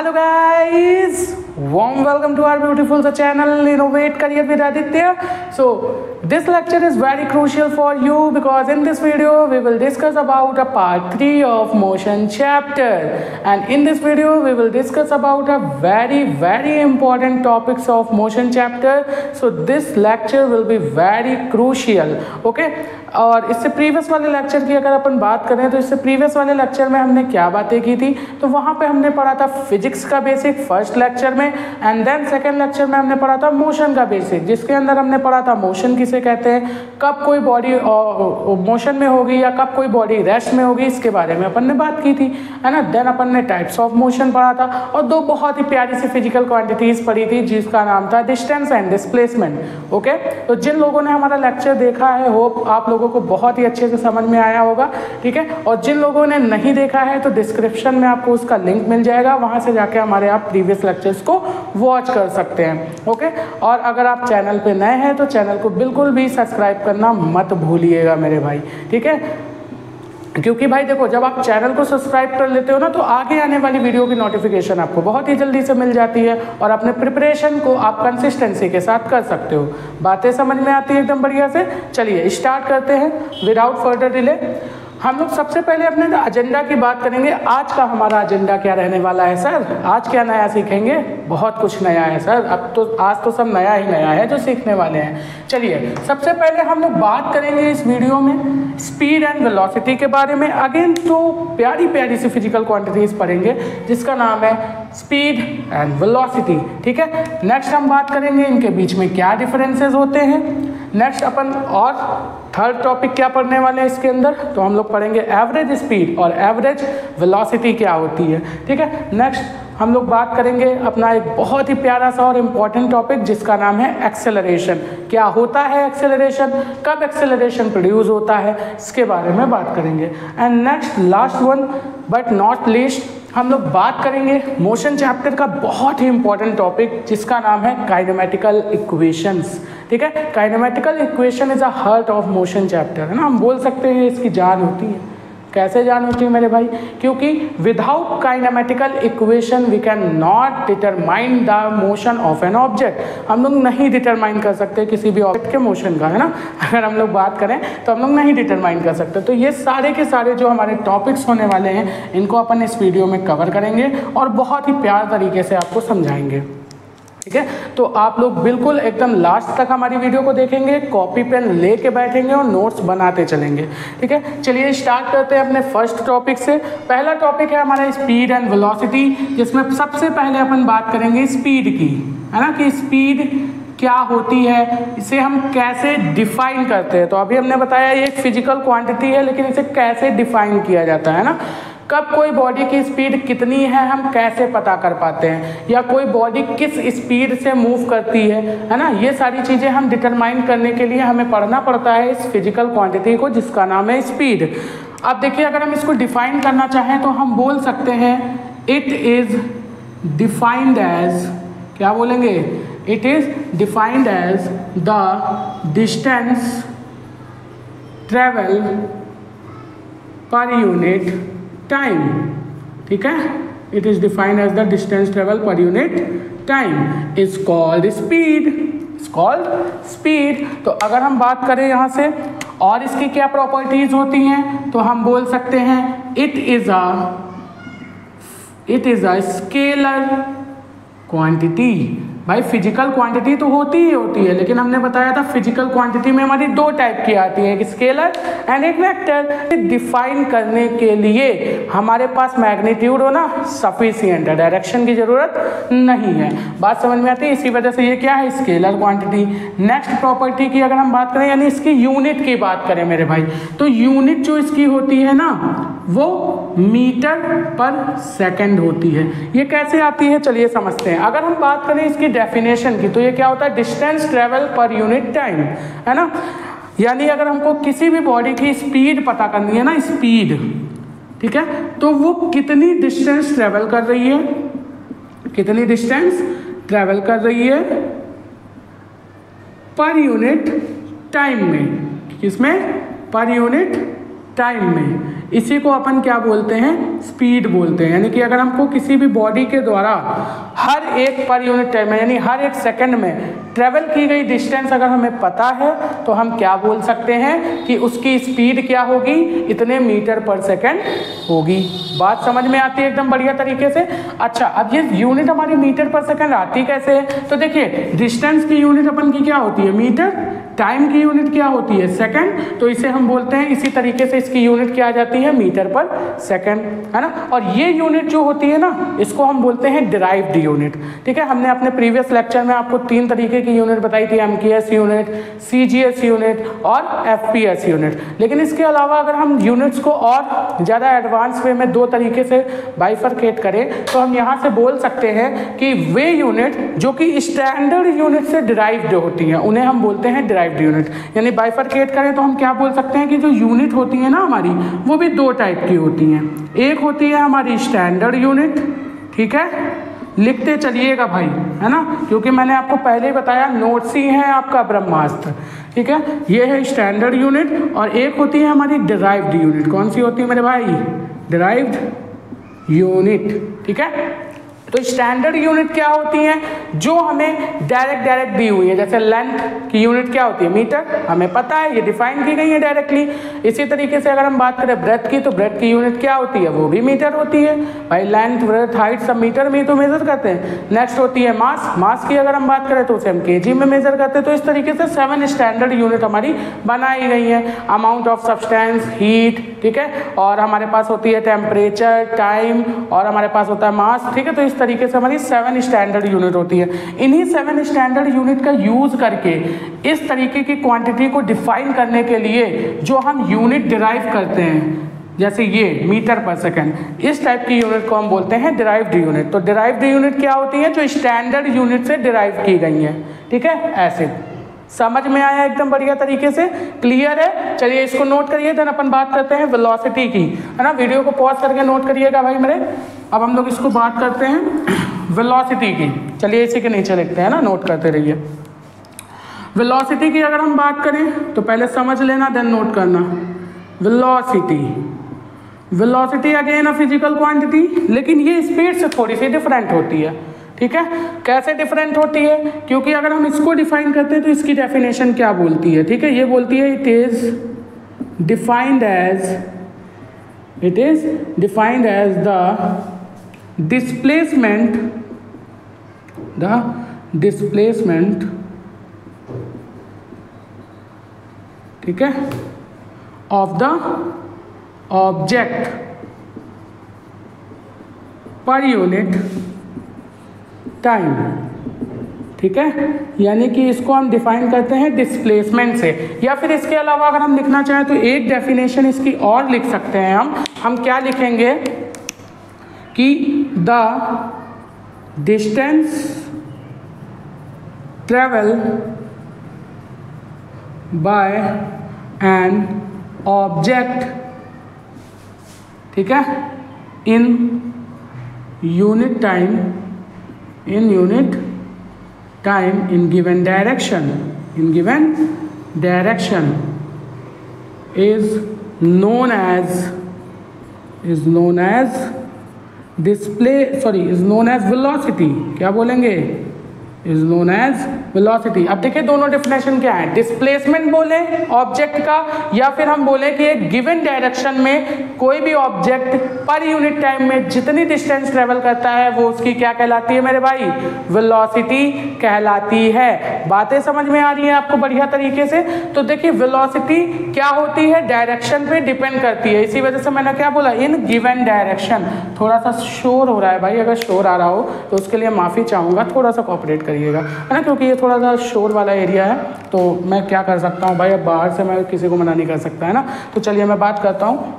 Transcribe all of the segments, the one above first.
Hello guys, warm welcome to our beautiful channel Innovate Career with Aditya. So this lecture is very crucial for you because in this video we will discuss about a part 3 of motion chapter, and in this video we will discuss about a very important topics of motion chapter. So this lecture will be very crucial. Okay, और इससे previous वाले lecture की अगर अपन बात करें तो इससे previous वाले लेक्चर में हमने क्या बातें की थी, तो वहाँ पे हमने पढ़ा था फिजिक्स का बेसिक फर्स्ट लेक्चर में, एंड देन सेकंड लेक्चर में हमने पढ़ा था मोशन का बेसिक, जिसके अंदर हमने पढ़ा था मोशन किसे कहते हैं, कब कोई बॉडी मोशन में होगी या कब कोई बॉडी रेस्ट में होगी, इसके बारे में अपन ने बात की थी, है ना। देन अपन ने टाइप्स ऑफ मोशन पढ़ा था और दो बहुत ही प्यारी सी फिजिकल क्वांटिटीज पढ़ी थी जिसका नाम था डिस्टेंस एंड डिस्प्लेसमेंट। ओके, तो जिन लोगों ने हमारा लेक्चर देखा है होप आप लोगों को बहुत ही अच्छे से समझ में आया होगा, ठीक है। और जिन लोगों ने नहीं देखा है तो डिस्क्रिप्शन में आपको उसका लिंक मिल जाएगा, वहां से जाके हमारे आप प्रीवियस लेक्चर्स को वॉच कर सकते हैं। ओके, और अगर आप चैनल पे नए हैं तो चैनल को बिल्कुल भी सब्सक्राइब करना मत भूलिएगा मेरे भाई, ठीक है। क्योंकि भाई देखो, जब आप चैनल को सब्सक्राइब कर लेते हो ना तो आगे आने वाली वीडियो की नोटिफिकेशन आपको बहुत ही जल्दी से मिल जाती है और अपने प्रिपरेशन को आप कंसिस्टेंसी के साथ कर सकते हो। बातें समझ में आती है एकदम बढ़िया से। चलिए स्टार्ट करते हैं विदाउट फर्दर डिले। हम लोग सबसे पहले अपने एजेंडा की बात करेंगे। आज का हमारा एजेंडा क्या रहने वाला है सर? आज क्या नया सीखेंगे? बहुत कुछ नया है सर। अब तो आज तो सब नया ही नया है जो सीखने वाले हैं। चलिए सबसे पहले हम लोग बात करेंगे इस वीडियो में स्पीड एंड वेलोसिटी के बारे में। अगेन तो प्यारी सी फिजिकल क्वांटिटीज पढ़ेंगे जिसका नाम है स्पीड एंड वेलोसिटी, ठीक है। नेक्स्ट हम बात करेंगे इनके बीच में क्या डिफरेंसेस होते हैं। नेक्स्ट अपन और थर्ड टॉपिक क्या पढ़ने वाले हैं इसके अंदर, तो हम लोग पढ़ेंगे एवरेज स्पीड और एवरेज वेलोसिटी क्या होती है, ठीक है। नेक्स्ट हम लोग बात करेंगे अपना एक बहुत ही प्यारा सा और इम्पॉर्टेंट टॉपिक जिसका नाम है एक्सेलरेशन। क्या होता है एक्सेलरेशन, कब एक्सेलरेशन प्रोड्यूस होता है, इसके बारे में बात करेंगे। And next last one but not least हम लोग बात करेंगे मोशन चैप्टर का बहुत ही इंपॉर्टेंट टॉपिक जिसका नाम है काइनेमेटिकल इक्वेशंस, ठीक है। Kinematical equation is a heart of motion chapter, है ना। हम बोल सकते हैं इसकी जान होती है। कैसे जान होती है मेरे भाई? क्योंकि without kinematical equation we can not determine the motion of an object. हम लोग नहीं डिटरमाइन कर सकते किसी भी ऑब्जेक्ट के मोशन का, है ना। अगर हम लोग बात करें तो हम लोग नहीं डिटरमाइन कर सकते। तो ये सारे के सारे जो हमारे टॉपिक्स होने वाले हैं इनको अपन इस वीडियो में कवर करेंगे और बहुत ही प्यार तरीके से आपको समझाएंगे, ठीक है। तो आप लोग बिल्कुल एकदम लास्ट तक हमारी वीडियो को देखेंगे, कॉपी पेन लेके बैठेंगे और नोट्स बनाते चलेंगे, ठीक है। चलिए स्टार्ट करते हैं अपने फर्स्ट टॉपिक से। पहला टॉपिक है हमारा स्पीड एंड वेलोसिटी, जिसमें सबसे पहले अपन बात करेंगे स्पीड की, है ना, कि स्पीड क्या होती है, इसे हम कैसे डिफाइन करते हैं। तो अभी हमने बताया ये एक फिजिकल क्वांटिटी है, लेकिन इसे कैसे डिफाइन किया जाता है ना। कब कोई बॉडी की स्पीड कितनी है हम कैसे पता कर पाते हैं, या कोई बॉडी किस स्पीड से मूव करती है ना। ये सारी चीज़ें हम डिटरमाइन करने के लिए हमें पढ़ना पड़ता है इस फिजिकल क्वांटिटी को जिसका नाम है स्पीड। अब देखिए, अगर हम इसको डिफाइन करना चाहें तो हम बोल सकते हैं इट इज़ डिफाइंड एज, क्या बोलेंगे? It is defined as the distance travel per unit time, ठीक है। It is defined as the distance travel per unit time is called speed, is called speed. तो अगर हम बात करें यहाँ से और इसकी क्या प्रॉपर्टीज होती हैं, तो हम बोल सकते हैं it is a scalar quantity. भाई फिजिकल क्वांटिटी तो होती ही होती है, लेकिन हमने बताया था फिजिकल क्वांटिटी में हमारी दो टाइप की आती है, एक स्केलर एंड एक वेक्टर। डिफाइन करने के लिए हमारे पास मैग्नीट्यूड हो ना सफिशिएंट है, डायरेक्शन की जरूरत नहीं है। बात समझ में आती है? इसी वजह से ये क्या है, स्केलर क्वांटिटी। नेक्स्ट प्रॉपर्टी की अगर हम बात करें, यानी इसकी यूनिट की बात करें मेरे भाई, तो यूनिट जो इसकी होती है ना वो मीटर पर सेकेंड होती है। ये कैसे आती है चलिए समझते हैं। अगर हम बात करें इसकी डेफिनेशन की, तो ये क्या होता है, distance travel per unit time, है ना। यानी अगर हमको किसी भी बॉडी की स्पीड पता करनी है ना, स्पीड, ठीक है, तो वो कितनी डिस्टेंस ट्रेवल कर रही है, कितनी डिस्टेंस ट्रेवल कर रही है पर यूनिट टाइम में, किसमें, पर यूनिट टाइम में, इसी को अपन क्या बोलते हैं, स्पीड बोलते हैं। यानी कि अगर हमको किसी भी बॉडी के द्वारा हर एक पर यूनिट टाइम में यानी हर एक सेकंड में ट्रेवल की गई डिस्टेंस अगर हमें पता है तो हम क्या बोल सकते हैं कि उसकी स्पीड क्या होगी, इतने मीटर पर सेकंड होगी। बात समझ में आती है एकदम बढ़िया तरीके से। अच्छा, अब ये यूनिट हमारी मीटर पर सेकंड आती कैसे है, तो देखिए डिस्टेंस की यूनिट अपन की क्या होती है, मीटर, टाइम की यूनिट क्या होती है, सेकंड, तो इसे हम बोलते हैं इसी तरीके से इसकी यूनिट क्या आ जाती है, मीटर पर सेकंड, है ना। और ये यूनिट जो होती है ना, इसको हम बोलते हैं डिराइव्ड यूनिट। ठीक है, हमने अपने प्रीवियस लेक्चर में आपको 3 तरीके की यूनिट बताई थी, एमकेएस यूनिट, सीजीएस यूनिट और एफपीएस यूनिट। लेकिन इसके अलावा अगर हम यूनिट्स को और ज़्यादा एडवांस वे में 2 तरीके से बाइफरकेट करें तो हम यहाँ से बोल सकते हैं कि वे यूनिट जो कि स्टैंडर्ड यूनिट से डिराइव्ड होती हैं उन्हें हम बोलते हैं डिराइव्ड यूनिट। यानी बाइफरकेट करें तो हम क्या बोल सकते हैं कि जो यूनिट होती है ना हमारी, वो भी 2 टाइप की होती हैं। एक होती है हमारी स्टैंडर्ड यूनिट, ठीक है, लिखते चलिएगा भाई, है ना, क्योंकि मैंने आपको पहले ही बताया नोट्स ही है आपका ब्रह्मास्त्र। ठीक है, ये है स्टैंडर्ड यूनिट। और एक होती है हमारी डिराइव्ड यूनिट। कौन सी होती है मेरे भाई, डिराइव्ड यूनिट। ठीक है, तो स्टैंडर्ड यूनिट क्या होती हैं, जो हमें डायरेक्ट दी हुई है। जैसे लेंथ की यूनिट क्या होती है, मीटर, हमें पता है, ये डिफाइन की गई है डायरेक्टली। इसी तरीके से अगर हम बात करें ब्रेथ की, तो ब्रेथ की यूनिट क्या होती है, वो भी मीटर होती है भाई। लेंथ, ब्रेथ, हाइट सब मीटर में ही तो मेजर करते हैं। नेक्स्ट होती है मास, मास की अगर हम बात करें तो उसे हम केजी में मेजर करते हैं। तो इस तरीके से 7 स्टैंडर्ड यूनिट हमारी बनाई गई है। अमाउंट ऑफ सब्सटेंस, हीट, ठीक है, और हमारे पास होती है टेम्परेचर, टाइम, और हमारे पास होता है मास। ठीक है, तो इस तरीके से हमारी 7 स्टैंडर्ड यूनिट होती है। इन्हीं 7 स्टैंडर्ड यूनिट का यूज करके इस तरीके की क्वांटिटी को डिफाइन करने के लिए जो हम यूनिट डिराइव करते हैं, जैसे ये मीटर पर सेकंड, इस टाइप की यूनिट को हम बोलते हैं डिराइव्ड यूनिट। तो डिराइव्ड यूनिट क्या होती है, जो स्टैंडर्ड यूनिट से डिराइव की गई है। ठीक है, ऐसे समझ में आया एकदम बढ़िया तरीके से, क्लियर है। चलिए इसको नोट करिए, देन अपन बात करते हैं वेलोसिटी की, है ना। वीडियो को पॉज करके नोट करिएगा भाई मेरे। अब हम लोग इसको बात करते हैं वेलोसिटी की। चलिए इसी के नीचे लिखते हैं ना, नोट करते रहिए। वेलोसिटी की अगर हम बात करें तो पहले समझ लेना देन नोट करना। Velocity, velocity again a physical quantity, लेकिन ये स्पीड से थोड़ी सी डिफरेंट होती है। ठीक है, कैसे डिफरेंट होती है, क्योंकि अगर हम इसको डिफाइन करते हैं तो इसकी डेफिनेशन क्या बोलती है। ठीक है, ये बोलती है it is defined as the displacement, ठीक है, of the object per unit time. ठीक है, यानी कि इसको हम डिफाइन करते हैं डिस्प्लेसमेंट से। या फिर इसके अलावा अगर हम लिखना चाहें तो एक डेफिनेशन इसकी और लिख सकते हैं हम क्या लिखेंगे कि the distance travel by an object, ठीक है, in unit time in given direction is known as velocity। क्या बोलेंगे, is known as वेलोसिटी। अब देखिए दोनों डेफिनेशन क्या है, डिस्प्लेसमेंट बोले ऑब्जेक्ट का, या फिर हम बोले कि एक गिवन डायरेक्शन में कोई भी ऑब्जेक्ट पर यूनिट टाइम में जितनी डिस्टेंस ट्रेवल करता है वो उसकी क्या कहलाती है मेरे भाई, वेलोसिटी कहलाती है। बातें समझ में आ रही है आपको बढ़िया तरीके से। तो देखिए वेलोसिटी क्या होती है, डायरेक्शन पे डिपेंड करती है। इसी वजह से मैंने क्या बोला, इन गिवन डायरेक्शन। थोड़ा सा शोर हो रहा है भाई, अगर शोर आ रहा हो तो उसके लिए माफ़ी चाहूँगा, थोड़ा सा कोऑपरेट करिएगा, है ना, क्योंकि ये थोड़ा सा शोर वाला एरिया है। तो मैं क्या कर सकता हूँ भाई, अब बाहर से मैं किसी को मना नहीं कर सकता, है ना। तो चलिए मैं बात करता हूँ।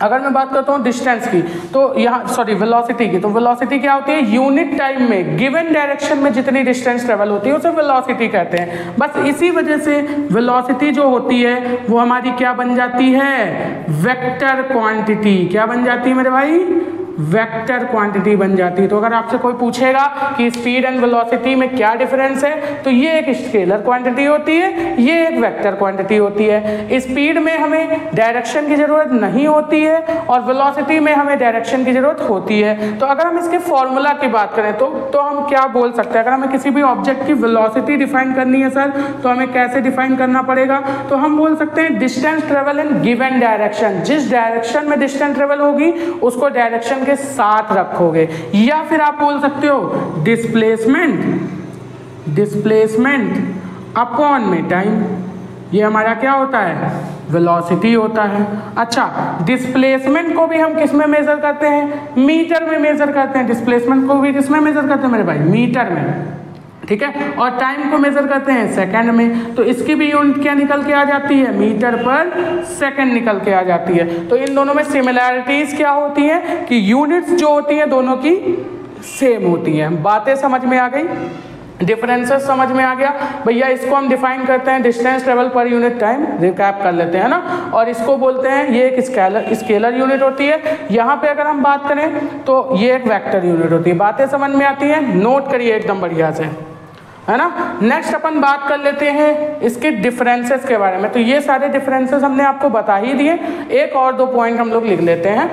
अगर मैं बात करता हूँ डिस्टेंस की, तो यहाँ वेलोसिटी की, तो वेलोसिटी क्या होती है, यूनिट टाइम में गिवन डायरेक्शन में जितनी डिस्टेंस ट्रेवल होती है उसे वेलोसिटी कहते हैं। बस इसी वजह से वेलोसिटी जो होती है वो हमारी क्या बन जाती है, वेक्टर क्वांटिटी। क्या बन जाती है मेरे भाई, वेक्टर क्वांटिटी बन जाती है। तो अगर आपसे कोई पूछेगा कि स्पीड एंड वेलोसिटी में क्या डिफरेंस है, तो ये एक स्केलर क्वांटिटी होती है, ये एक वेक्टर क्वांटिटी होती है। स्पीड में हमें डायरेक्शन की जरूरत नहीं होती है और वेलोसिटी में हमें डायरेक्शन की जरूरत होती है। तो अगर हम इसके फॉर्मूला की बात करें तो हम क्या बोल सकते हैं, अगर हमें किसी भी ऑब्जेक्ट की वेलोसिटी डिफाइन करनी है सर, तो हमें कैसे डिफाइन करना पड़ेगा? तो हम बोल सकते हैं distance travel in given direction. जिस डायरेक्शन में डिस्टेंस ट्रेवल होगी उसको डायरेक्शन के साथ रखोगे, या फिर आप बोल सकते हो डिस्प्लेसमेंट अपॉन में टाइम। ये हमारा क्या होता है? वेलोसिटी होता है। अच्छा, डिस्प्लेसमेंट को भी हम किस में मेजर करते हैं? मीटर में मेजर करते हैं। डिस्प्लेसमेंट को भी किस में मेजर करते हैं मेरे भाई? मीटर में, ठीक है। और टाइम को मेजर करते हैं सेकंड में। तो इसकी भी यूनिट क्या निकल के आ जाती है? मीटर पर सेकंड निकल के आ जाती है। तो इन दोनों में सिमिलैरिटीज क्या होती हैं कि यूनिट्स जो होती हैं दोनों की सेम होती हैं। बातें समझ में आ गई? डिफरेंसेस समझ में आ गया भैया। इसको हम डिफाइन करते हैं distance travel per unit time, recap कर लेते हैं ना। और इसको बोलते हैं, ये एक स्केलर यूनिट होती है। यहाँ पे अगर हम बात करें तो ये एक वेक्टर यूनिट होती है। बातें समझ में आती हैं? नोट करिए एकदम बढ़िया से, है ना। नेक्स्ट अपन बात कर लेते हैं इसके डिफरेंसेस के बारे में। तो ये सारे डिफरेंसेस हमने आपको बता ही दिए। एक और दो पॉइंट हम लोग लिख लेते हैं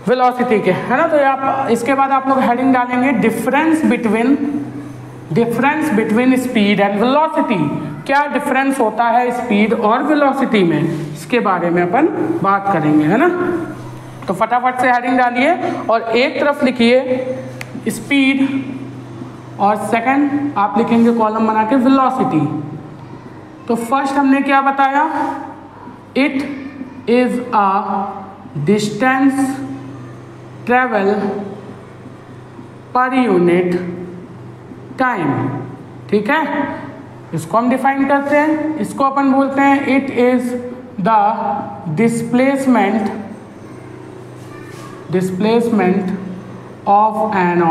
वेलोसिटी के, है ना। तो आप इसके बाद आप लोग हेडिंग डालेंगे difference between speed and velocity. क्या डिफरेंस होता है स्पीड और वेलोसिटी में, इसके बारे में अपन बात करेंगे, है ना। तो फटाफट से हेडिंग डालिए और एक तरफ लिखिए स्पीड और सेकंड आप लिखेंगे कॉलम बना के वेलोसिटी। तो फर्स्ट हमने क्या बताया? It is a distance travel per unit time, ठीक है। इसको हम डिफाइन करते हैं, इसको अपन बोलते हैं it is the displacement of an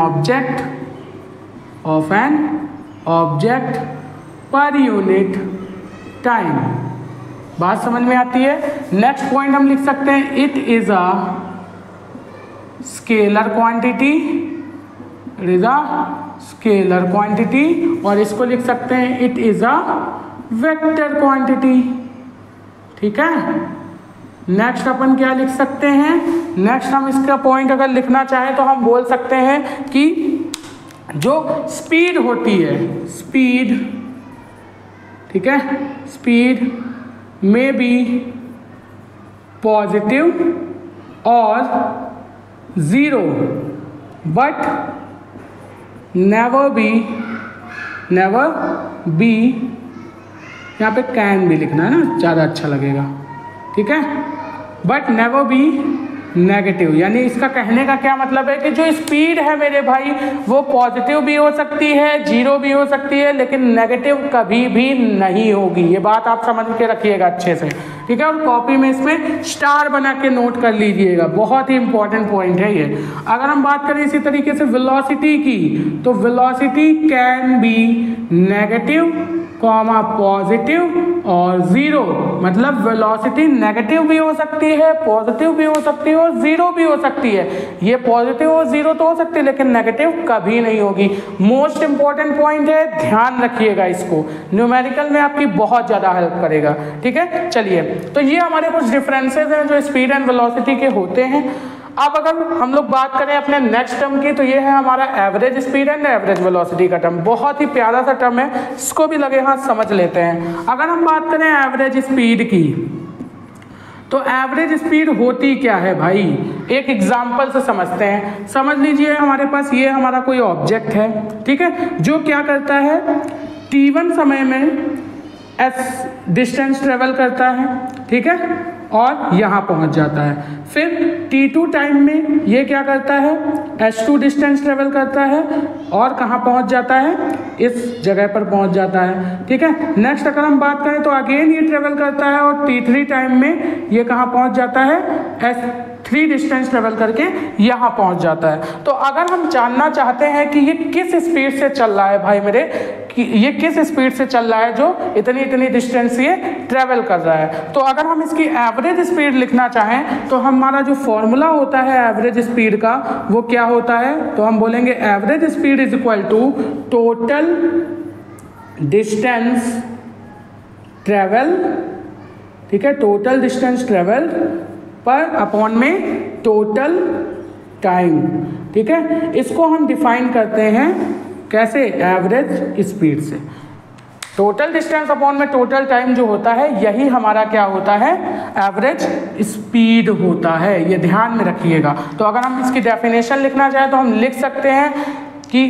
object per unit time. बात समझ में आती है? नेक्स्ट पॉइंट हम लिख सकते हैं it is a scalar quantity, और इसको लिख सकते हैं it is a vector quantity, ठीक है। नेक्स्ट अपन क्या लिख सकते हैं? नेक्स्ट हम इसका पॉइंट अगर लिखना चाहें तो हम बोल सकते हैं कि जो स्पीड होती है, ठीक है, स्पीड में बी पॉजिटिव और जीरो बट नेवर बी, यहाँ पे कैन भी लिखना है ना, ज़्यादा अच्छा लगेगा, ठीक है। बट नेवर बी नेगेटिव, यानी इसका कहने का क्या मतलब है कि जो स्पीड है मेरे भाई वो पॉजिटिव भी हो सकती है, जीरो भी हो सकती है, लेकिन नेगेटिव कभी भी नहीं होगी। ये बात आप समझ के रखिएगा अच्छे से, ठीक है। और कॉपी में इसमें स्टार बना के नोट कर लीजिएगा, बहुत ही इंपॉर्टेंट पॉइंट है ये। अगर हम बात करें इसी तरीके से वेलोसिटी की, तो velocity can be negative comma positive और जीरो, मतलब वेलोसिटी नेगेटिव भी हो सकती है, पॉजिटिव भी हो सकती है और जीरो भी हो सकती है। ये पॉजिटिव और जीरो तो हो सकती है लेकिन नेगेटिव कभी नहीं होगी। मोस्ट इंपॉर्टेंट पॉइंट है, ध्यान रखिएगा इसको, न्यूमेरिकल में आपकी बहुत ज़्यादा हेल्प करेगा, ठीक है। चलिए, तो ये हमारे कुछ डिफरेंसेस हैं जो स्पीड एंड वेलोसिटी के होते हैं। अब अगर हम लोग बात करें अपने नेक्स्ट टर्म की, तो ये है हमारा average speed and average velocity का टर्म। बहुत ही प्यारा सा टर्म है, इसको भी लगे हाथ समझ लेते हैं। अगर हम बात करें एवरेज स्पीड की, तो एवरेज स्पीड होती क्या है भाई, एक एग्जाम्पल से समझते हैं। समझ लीजिए हमारे पास ये हमारा कोई ऑब्जेक्ट है, ठीक है, जो क्या करता है t1 समय में s डिस्टेंस ट्रेवल करता है, ठीक है, और यहाँ पहुँच जाता है। फिर t2 टाइम में ये क्या करता है, s2 डिस्टेंस ट्रेवल करता है और कहाँ पहुँच जाता है, इस जगह पर पहुँच जाता है, ठीक है। नेक्स्ट अगर हम बात करें तो अगेन ये ट्रेवल करता है और t3 टाइम में ये कहाँ पहुँच जाता है, s3 डिस्टेंस ट्रेवल करके यहाँ पहुँच जाता है। तो अगर हम जानना चाहते हैं कि ये किस स्पीड से चल रहा है भाई मेरे, कि ये किस स्पीड से चल रहा है जो इतनी इतनी डिस्टेंस ये ट्रेवल कर रहा है। तो अगर हम इसकी एवरेज स्पीड लिखना चाहें तो हमारा जो फॉर्मूला होता है एवरेज स्पीड का वो क्या होता है, तो हम बोलेंगे average speed is equal to total distance travel, ठीक है, total distance travel per upon में टोटल टाइम, ठीक है। इसको हम डिफाइन करते हैं कैसे, एवरेज स्पीड से। टोटल डिस्टेंस अपॉन में टोटल टाइम जो होता है यही हमारा क्या होता है, एवरेज स्पीड होता है, ये ध्यान में रखिएगा। तो अगर हम इसकी डेफिनेशन लिखना चाहें तो हम लिख सकते हैं कि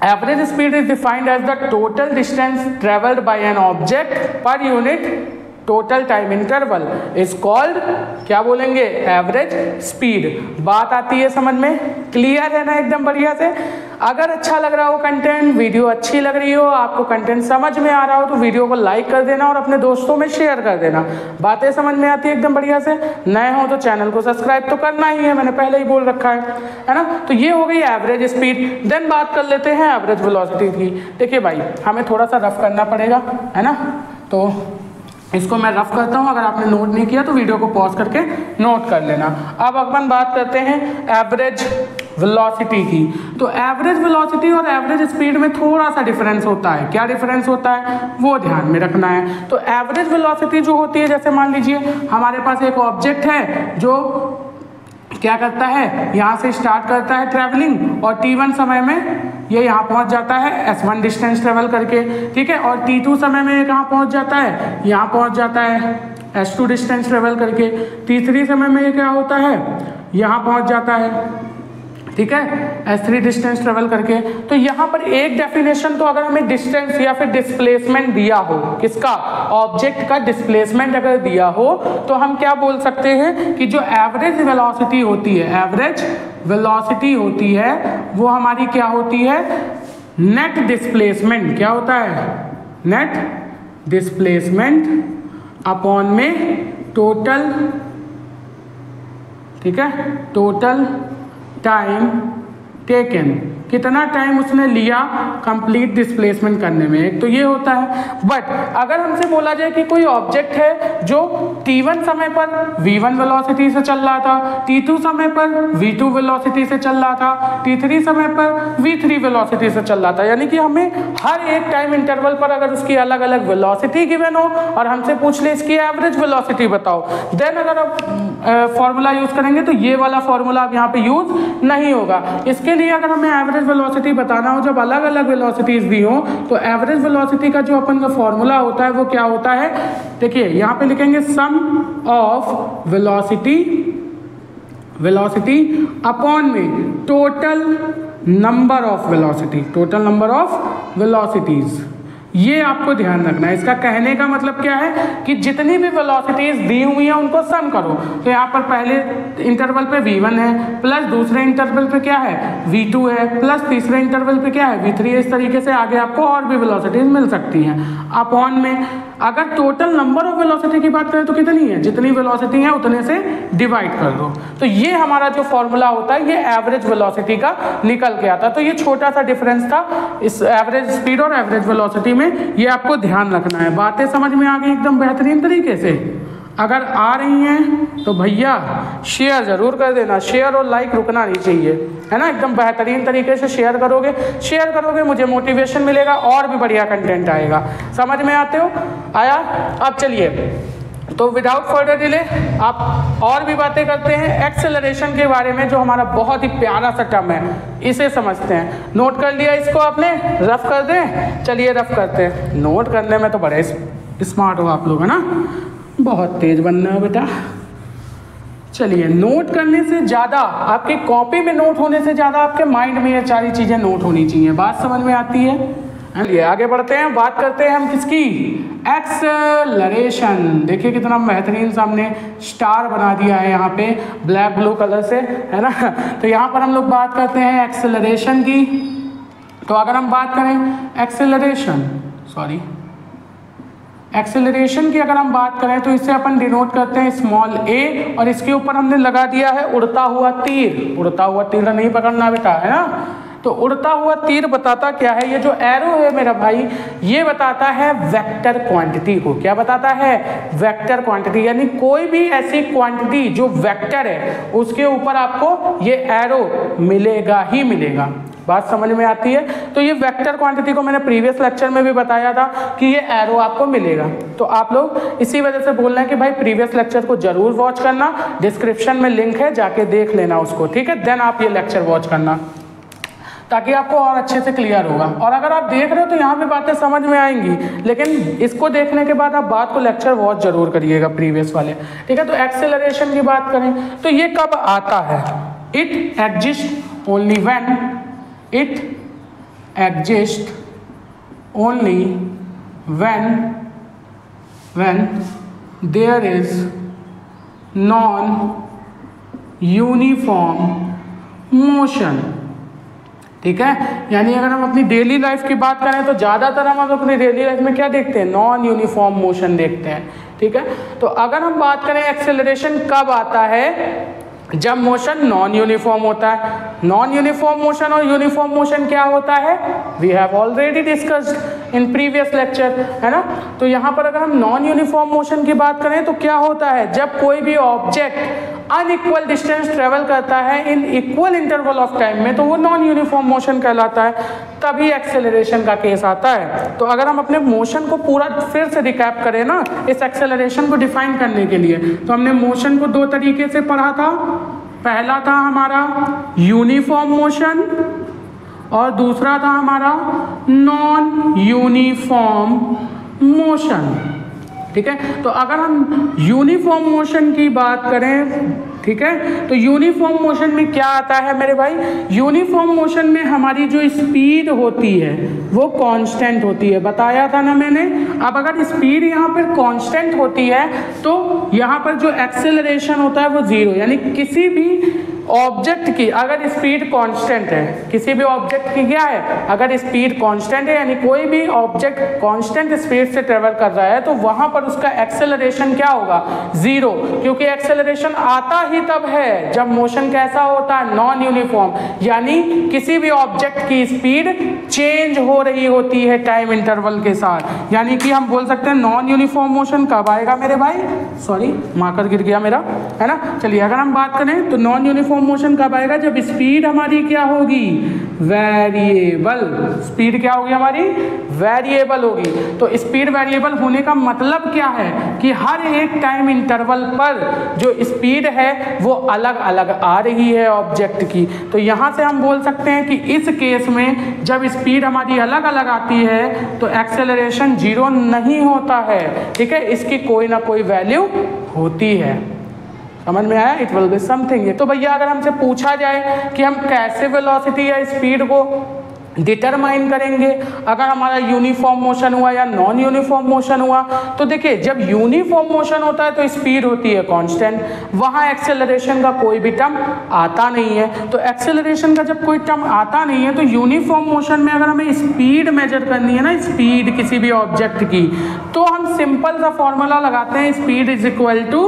average speed is defined as the total distance travelled by an object per unit total time interval is called, क्या बोलेंगे, एवरेज स्पीड। बात आती है समझ में, क्लियर है ना एकदम बढ़िया से। अगर अच्छा लग रहा हो कंटेंट, वीडियो अच्छी लग रही हो, आपको कंटेंट समझ में आ रहा हो तो वीडियो को लाइक कर देना और अपने दोस्तों में शेयर कर देना। बातें समझ में आती है एकदम बढ़िया से। नए हो तो चैनल को सब्सक्राइब तो करना ही है, मैंने पहले ही बोल रखा है ना। तो ये हो गई एवरेज स्पीड। देन बात कर लेते हैं एवरेज वेलोसिटी की। देखिए भाई, हमें थोड़ा सा रफ करना पड़ेगा, है ना, तो इसको मैं रफ करता हूँ। अगर आपने नोट नहीं किया तो वीडियो को पॉज करके नोट कर लेना। अब अपन बात करते हैं एवरेज वेलोसिटी की। तो एवरेज वेलोसिटी और एवरेज स्पीड में थोड़ा सा डिफरेंस होता है। क्या डिफरेंस होता है वो ध्यान में रखना है। तो एवरेज वेलोसिटी जो होती है, जैसे मान लीजिए हमारे पास एक ऑब्जेक्ट है जो क्या करता है, यहाँ से स्टार्ट करता है ट्रैवलिंग और t1 समय में ये यहाँ पहुँच जाता है s1 डिस्टेंस ट्रेवल करके, ठीक है, और t2 समय में ये कहाँ पहुँच जाता है, यहाँ पहुँच जाता है s2 डिस्टेंस ट्रेवल करके। t3 समय में ये क्या होता है, यहाँ पहुँच जाता है, ठीक है, s3 डिस्टेंस ट्रेवल करके। तो यहाँ पर एक डेफिनेशन, तो अगर हमें डिस्टेंस या फिर डिस्प्लेसमेंट दिया हो, किसका, ऑब्जेक्ट का डिस्प्लेसमेंट अगर दिया हो, तो हम क्या बोल सकते हैं कि जो एवरेज वेलोसिटी होती है, एवरेज वेलोसिटी होती है वो हमारी क्या होती है, नेट डिस्प्लेसमेंट। क्या होता है, नेट डिस्प्लेसमेंट अपॉन में टोटल, ठीक है, टोटल टाइम टेकन, कितना टाइम उसने लिया कंप्लीट डिस्प्लेसमेंट करने में, एक तो ये होता है। बट अगर हमसे बोला जाए कि कोई ऑब्जेक्ट है जो t1 समय पर v1 वेलोसिटी से चल रहा था, t2 समय पर v2 वेलोसिटी से चल रहा था, t3 समय पर v3 वेलोसिटी से चल रहा था, यानी कि हमें हर एक टाइम इंटरवल पर अगर उसकी अलग अलग वेलोसिटी गिवन हो और हमसे पूछ ले इसकी एवरेज वेलोसिटी बताओ, देन अगर आप फॉर्मूला यूज करेंगे तो ये वाला फॉर्मूला अब यहाँ पे यूज नहीं होगा। इसके लिए अगर हमें एवरेज वेलोसिटी बताना हो, जब अलग अलग वेलोसिटीज दी हो, तो एवरेज वेलोसिटी का जो अपन का फॉर्मूला होता है वो क्या होता है, देखिए यहाँ पे लिखेंगे सम ऑफ वेलोसिटी अपॉन में total number of velocity, total number of velocities. ये आपको ध्यान रखना है। इसका कहने का मतलब क्या है कि जितनी भी वेलोसिटीज दी हुई हैं उनको सम करो। तो यहाँ पर पहले इंटरवल पे v1 है, प्लस दूसरे इंटरवल पे क्या है, v2 है, प्लस तीसरे इंटरवल पे क्या है, v3 है। इस तरीके से आगे आपको और भी वेलोसिटीज मिल सकती हैं। अपॉन में अगर टोटल नंबर ऑफ वेलोसिटी की बात करें तो कितनी है, जितनी वेलोसिटी है उतने से डिवाइड कर दो। तो ये हमारा जो फॉर्मूला होता है ये एवरेज वेलोसिटी का निकल के आता। तो ये छोटा सा डिफरेंस था इस एवरेज स्पीड और एवरेज वेलोसिटी में, ये आपको ध्यान रखना है। बातें समझ में आ गई एकदम बेहतरीन तरीके से। अगर आ रही हैं तो भैया शेयर ज़रूर कर देना, शेयर और लाइक रुकना नहीं चाहिए, है ना। एकदम बेहतरीन तरीके से शेयर करोगे मुझे मोटिवेशन मिलेगा और भी बढ़िया कंटेंट आएगा। समझ में आते हो, आया। अब चलिए, तो विदाउट फर्दर डिले आप और भी बातें करते हैं एक्सेलरेशन के बारे में, जो हमारा बहुत ही प्यारा सा टर्म है, इसे समझते हैं। नोट कर लिया इसको आपने, रफ कर दें, चलिए रफ करते हैं। नोट करने में तो बड़े स्मार्ट हो आप लोग, है ना, बहुत तेज बनना है बेटा। चलिए, नोट करने से ज़्यादा आपकी कॉपी में नोट होने से ज़्यादा आपके माइंड में ये सारी चीज़ें नोट होनी चाहिए। बात समझ में आती है। चलिए आगे बढ़ते हैं, बात करते हैं हम किसकी, एक्सेलरेशन। देखिए कितना बेहतरीन सा हमने स्टार बना दिया है यहाँ पे ब्लैक ब्लू कलर से, है ना। तो यहाँ पर हम लोग बात करते हैं एक्सेलरेशन की। तो अगर हम बात करें एक्सेलरेशन की अगर हम बात करें तो इसे अपन डिनोट करते हैं स्मॉल a, और इसके ऊपर हमने लगा दिया है उड़ता हुआ तीर। उड़ता हुआ तीर नहीं पकड़ना बेटा, है ना। तो उड़ता हुआ तीर बताता क्या है, ये जो एरो है मेरा भाई ये बताता है वेक्टर क्वांटिटी को। क्या बताता है? वेक्टर क्वांटिटी, यानी कोई भी ऐसी क्वांटिटी जो वेक्टर है उसके ऊपर आपको ये एरो मिलेगा ही मिलेगा। बात समझ में आती है? तो ये वेक्टर क्वांटिटी को मैंने प्रीवियस लेक्चर में भी बताया था कि ये एरो आपको मिलेगा। तो आप लोग इसी वजह से बोल रहे हैं कि भाई प्रीवियस लेक्चर को जरूर वॉच करना, डिस्क्रिप्शन में लिंक है, जाके देख लेना उसको, ठीक है? देन आप ये लेक्चर वॉच करना ताकि आपको और अच्छे से क्लियर होगा। और अगर आप देख रहे हो तो यहाँ पे बातें समझ में आएंगी, लेकिन इसको देखने के बाद आप बात को लेक्चर वॉच जरूर करिएगा प्रीवियस वाले, ठीक है? तो एक्सेलरेशन की बात करें तो ये कब आता है? It exist only when, it exists only when there is non-uniform motion, ठीक है? यानी अगर हम अपनी डेली लाइफ की बात करें तो ज़्यादातर हम अपनी डेली लाइफ में क्या देखते हैं? नॉन यूनिफॉर्म मोशन देखते हैं, ठीक है? तो अगर हम बात करें एक्सेलरेशन कब आता है? जब मोशन नॉन यूनिफॉर्म होता है। नॉन यूनिफॉर्म मोशन और यूनिफॉर्म मोशन क्या होता है? We have already discussed in previous lecture, है ना? तो यहाँ पर अगर हम नॉन यूनिफॉर्म मोशन की बात करें तो क्या होता है? जब कोई भी ऑब्जेक्ट अनइक्वल डिस्टेंस ट्रेवल करता है in equal interval of time में, तो वो नॉन यूनिफॉर्म मोशन कहलाता है, तभी एक्सेलरेशन का केस आता है। तो अगर हम अपने मोशन को पूरा फिर से रिकैप करें ना इस एक्सेलरेशन को डिफाइन करने के लिए, तो हमने मोशन को दो तरीके से पढ़ा था। पहला था हमारा यूनिफॉर्म मोशन और दूसरा था हमारा नॉन यूनिफॉर्म मोशन, ठीक है? तो अगर हम यूनिफॉर्म मोशन की बात करें, ठीक है, तो यूनिफॉर्म मोशन में क्या आता है मेरे भाई? यूनिफॉर्म मोशन में हमारी जो स्पीड होती है वो कांस्टेंट होती है, बताया था ना मैंने। अब अगर स्पीड यहाँ पर कांस्टेंट होती है तो यहाँ पर जो एक्सेलरेशन होता है वो जीरो, यानी किसी भी ऑब्जेक्ट की अगर स्पीड कांस्टेंट है, किसी भी ऑब्जेक्ट की क्या है? अगर स्पीड कांस्टेंट है, यानी कोई भी ऑब्जेक्ट कांस्टेंट स्पीड से ट्रेवल कर रहा है, तो वहां पर उसका एक्सेलरेशन क्या होगा? जीरो, क्योंकि एक्सेलरेशन आता ही तब है जब मोशन कैसा होता है? नॉन यूनिफॉर्म, यानी किसी भी ऑब्जेक्ट की स्पीड चेंज हो रही होती है टाइम इंटरवल के साथ। यानी कि हम बोल सकते हैं नॉन यूनिफॉर्म मोशन कब आएगा मेरे भाई? सॉरी, मार्कर गिर गया मेरा, है ना? चलिए अगर हम बात करें तो नॉन यूनिफॉर्म मोशन कब आएगा? जब स्पीड हमारी क्या होगी? वेरिएबल। स्पीड क्या होगी हमारी? वेरिएबल होगी। तो स्पीड वेरिएबल होने का मतलब क्या है? कि हर एक टाइम इंटरवल पर जो स्पीड है वो अलग अलग आ रही है ऑब्जेक्ट की। तो यहाँ से हम बोल सकते हैं कि इस केस में जब स्पीड हमारी अलग अलग आती है तो एक्सेलरेशन जीरो नहीं होता है, ठीक है? इसकी कोई ना कोई वैल्यू होती है। समझ में आया? It will be something. तो भैया अगर हमसे पूछा जाए कि हम कैसे वेलोसिटी या स्पीड को डिटरमाइन करेंगे अगर हमारा यूनिफॉर्म मोशन हुआ या नॉन यूनिफॉर्म मोशन हुआ, तो देखिए जब यूनिफॉर्म मोशन होता है तो स्पीड होती है कांस्टेंट, वहाँ एक्सेलरेशन का कोई भी टर्म आता नहीं है। तो एक्सेलरेशन का जब कोई टर्म आता नहीं है तो यूनिफॉर्म मोशन में अगर हमें स्पीड मेजर करनी है ना, स्पीड किसी भी ऑब्जेक्ट की, तो हम सिंपल सा फॉर्मूला लगाते हैं, speed is equal to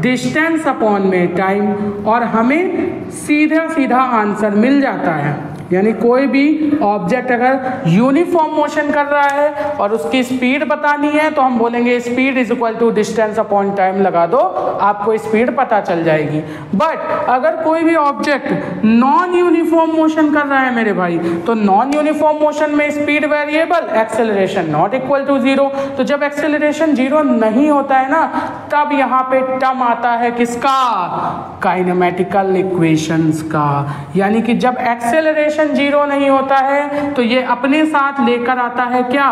distance upon में टाइम, और हमें सीधा सीधा आंसर मिल जाता है। यानी कोई भी ऑब्जेक्ट अगर यूनिफॉर्म मोशन कर रहा है और उसकी स्पीड बतानी है तो हम बोलेंगे speed is equal to distance upon time लगा दो, आपको स्पीड पता चल जाएगी। बट अगर कोई भी ऑब्जेक्ट नॉन यूनिफॉर्म मोशन कर रहा है मेरे भाई, तो नॉन यूनिफॉर्म मोशन में speed variable, acceleration not equal to zero. तो जब एक्सेलरेशन जीरो नहीं होता है ना, तब यहाँ पे टर्म आता है किसका? काइनेमेटिकल इक्वेशंस का। यानी कि जब एक्सेलरेशन जीरो नहीं होता है तो ये अपने साथ लेकर आता है क्या?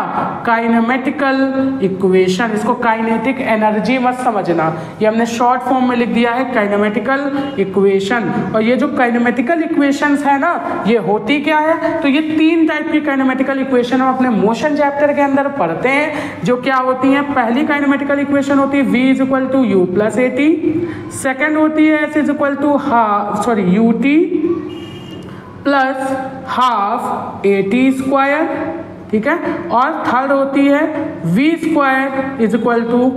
Kinematical equation. इसको काइनेटिक एनर्जी मत समझना, ये हमने शॉर्ट फॉर्म में लिख दिया है काइनेमेटिकल इक्वेशन। और ये जो काइनेमेटिकल इक्वेशंस है ना, ये होती क्या है? तो ये तीन टाइप की काइनेमेटिकल इक्वेशन हम अपने मोशन चैप्टर के अंदर पढ़ते हैं, जो क्या होती है? पहली काइनेमेटिकल इक्वेशन होती है v is equal to u plus a t, second होती है s is equal to u t plus half a t square, ठीक है? और थर्ड होती है v square is equal to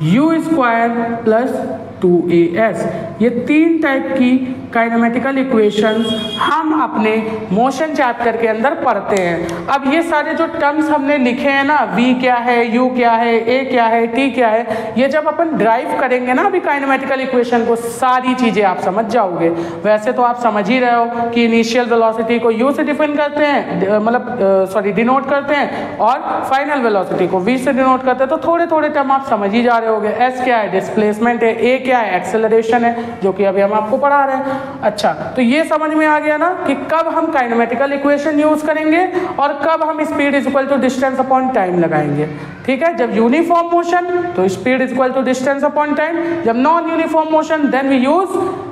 u square plus 2as। ये 3 टाइप की kinematical equations हम अपने मोशन चैप्टर के अंदर पढ़ते हैं। अब ये सारे जो टर्म्स हमने लिखे हैं ना, v क्या है, u क्या है, a क्या है, t क्या है, ये जब अपन ड्राइव करेंगे ना अभी काइनेमेटिकल इक्वेशन को, सारी चीज़ें आप समझ जाओगे। वैसे तो आप समझ ही रहे हो कि इनिशियल वेलोसिटी को u से डिफाइन करते हैं, मतलब डिनोट करते हैं, और फाइनल वेलोसिटी को v से डिनोट करते हैं। तो थोड़े थोड़े टर्म आप समझ ही जा रहे होगे। s क्या है, डिस्प्लेसमेंट है, a क्या है, एक्सेलरेशन है, जो कि अभी हम आपको पढ़ा रहे हैं। अच्छा, तो ये समझ में आ गया ना कि कब हम काइनेमेटिकल इक्वेशन यूज करेंगे और कब हम speed is equal to distance upon time लगाएंगे। ठीक है, जब यूनिफॉर्म मोशन तो speed is equal to distance upon time, जब non uniform motion then we use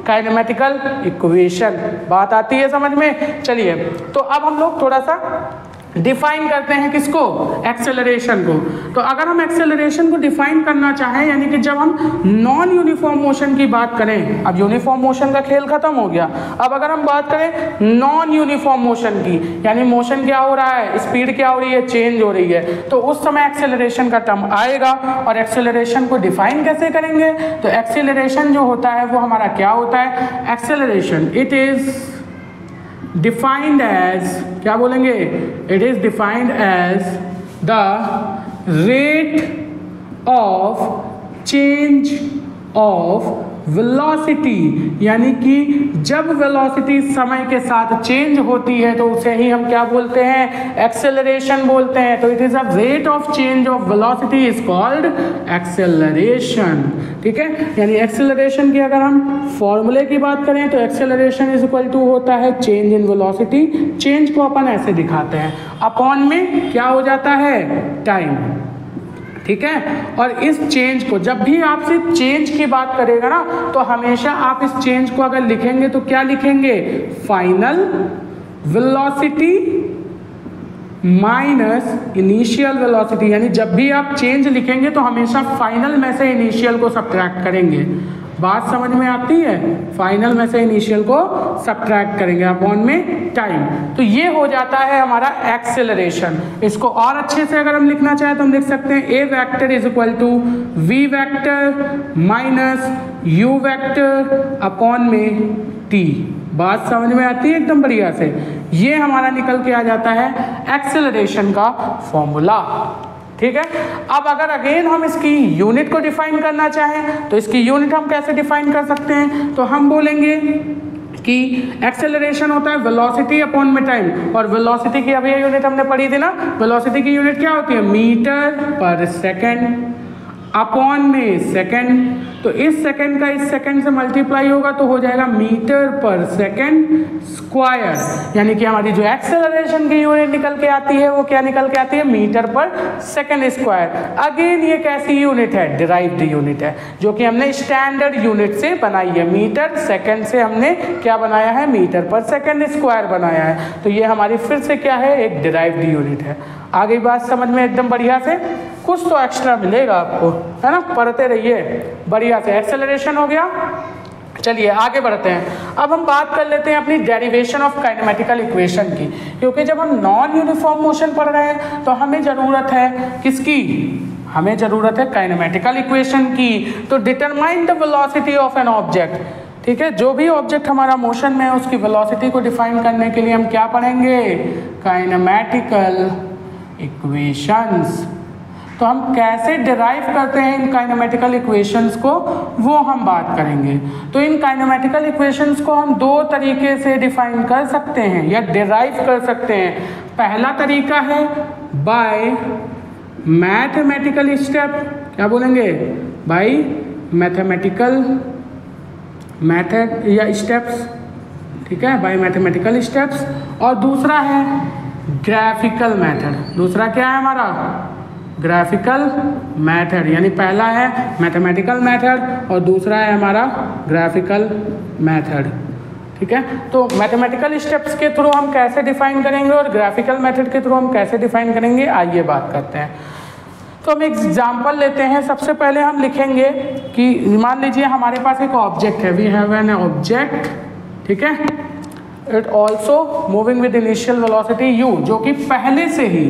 kinematical equation. बात आती है समझ में? चलिए, तो अब हम लोग थोड़ा सा डिफाइन करते हैं किसको, एक्सेलरेशन को। तो अगर हम एक्सेलरेशन को डिफाइन करना चाहें, यानी कि जब हम नॉन यूनिफॉर्म मोशन की बात करें, अब यूनिफॉर्म मोशन का खेल खत्म हो गया, अब अगर हम बात करें नॉन यूनिफॉर्म मोशन की, यानी मोशन क्या हो रहा है, स्पीड क्या हो रही है, चेंज हो रही है, तो उस समय एक्सेलरेशन का टर्म आएगा। और एक्सेलरेशन को डिफाइन कैसे करेंगे? तो एक्सेलरेशन जो होता है वो हमारा क्या होता है, acceleration it is defined as, क्या बोलेंगे, it is defined as the rate of change of velocity, यानी कि जब वेलोसिटी समय के साथ चेंज होती है तो उसे ही हम क्या बोलते हैं, एक्सेलरेशन बोलते हैं। तो it is a rate of change of velocity is called acceleration. ठीक है, यानी एक्सेलरेशन की अगर हम फॉर्मूले की बात करें तो एक्सेलरेशन इज इक्वल टू होता है चेंज इन वेलोसिटी। चेंज को अपन ऐसे दिखाते हैं, अपॉन में क्या हो जाता है, टाइम। ठीक है, और इस चेंज को जब भी आपसे चेंज की बात करेगा ना, तो हमेशा आप इस चेंज को अगर लिखेंगे तो क्या लिखेंगे, final velocity minus initial velocity. यानी जब भी आप चेंज लिखेंगे तो हमेशा फाइनल में से इनिशियल को सब्ट्रैक्ट करेंगे। बात समझ में आती है? फाइनल में से इनिशियल को सब्ट्रैक्ट करेंगे अपॉन में टाइम। तो ये हो जाता है हमारा एक्सेलरेशन। इसको और अच्छे से अगर हम लिखना चाहें तो हम लिख सकते हैं a vector is equal to v vector minus u vector upon में टी। बात समझ में आती है एकदम बढ़िया से? ये हमारा निकल के आ जाता है एक्सेलरेशन का फॉर्मूला। ठीक है, अब अगर अगेन हम इसकी यूनिट को डिफाइन करना चाहें तो इसकी यूनिट हम कैसे डिफाइन कर सकते हैं? तो हम बोलेंगे कि एक्सेलरेशन होता है वेलोसिटी अपॉन में टाइम, और वेलोसिटी की अभी यूनिट हमने पढ़ी थी ना, वेलोसिटी की यूनिट क्या होती है, मीटर पर सेकेंड अपॉन में सेकेंड। तो इस सेकेंड का इस सेकेंड से मल्टीप्लाई होगा तो हो जाएगा मीटर पर सेकेंड स्क्वायर। यानी कि हमारी जो एक्सेलरेशन की यूनिट निकल के आती है वो क्या निकल के आती है, मीटर पर सेकेंड स्क्वायर। अगेन ये कैसी यूनिट है, डिराइव्ड यूनिट है, जो कि हमने स्टैंडर्ड यूनिट से बनाई है। मीटर सेकेंड से हमने क्या बनाया है, मीटर पर सेकेंड स्क्वायर बनाया है। तो ये हमारी फिर से क्या है, एक डिराइव्ड यूनिट है। आगे बात समझ में एकदम बढ़िया से? कुछ तो एक्स्ट्रा मिलेगा आपको, है ना, पढ़ते रहिए बढ़िया से। एक्सेलरेशन हो गया। चलिए आगे बढ़ते हैं। अब हम बात कर लेते हैं अपनी डेरिवेशन ऑफ काइनेमेटिकल इक्वेशन की, क्योंकि जब हम नॉन यूनिफॉर्म मोशन पढ़ रहे हैं तो हमें ज़रूरत है किसकी, हमें ज़रूरत है काइनेमेटिकल इक्वेशन की। तो determine the velocity of an object. ठीक है, जो भी ऑब्जेक्ट हमारा मोशन में है उसकी वेलोसिटी को डिफाइन करने के लिए हम क्या पढ़ेंगे, काइनेमेटिकल इक्वेशंस। तो हम कैसे डिराइव करते हैं इन काइनेमेटिकल इक्वेशंस को, वो हम बात करेंगे। तो इन काइनेमेटिकल इक्वेशंस को हम दो तरीके से डिफाइन कर सकते हैं या डिराइव कर सकते हैं। पहला तरीका है बाय मैथमेटिकल स्टेप। क्या बोलेंगे, बाय मैथमेटिकल मेथड या स्टेप्स। ठीक है, बाय मैथमेटिकल स्टेप्स। और दूसरा है ग्राफिकल मेथड। दूसरा क्या है हमारा, ग्राफिकल मेथड। यानी पहला है मैथमेटिकल मेथड और दूसरा है हमारा ग्राफिकल मेथड। ठीक है, तो मैथमेटिकल स्टेप्स के थ्रू हम कैसे डिफाइन करेंगे और ग्राफिकल मेथड के थ्रू हम कैसे डिफाइन करेंगे, आइए बात करते हैं। तो हम एक एग्जाम्पल लेते हैं। सबसे पहले हम लिखेंगे कि मान लीजिए हमारे पास एक ऑब्जेक्ट है, वी हैव एन ऑब्जेक्ट। ठीक है, it also moving with initial velocity u, जो कि पहले से ही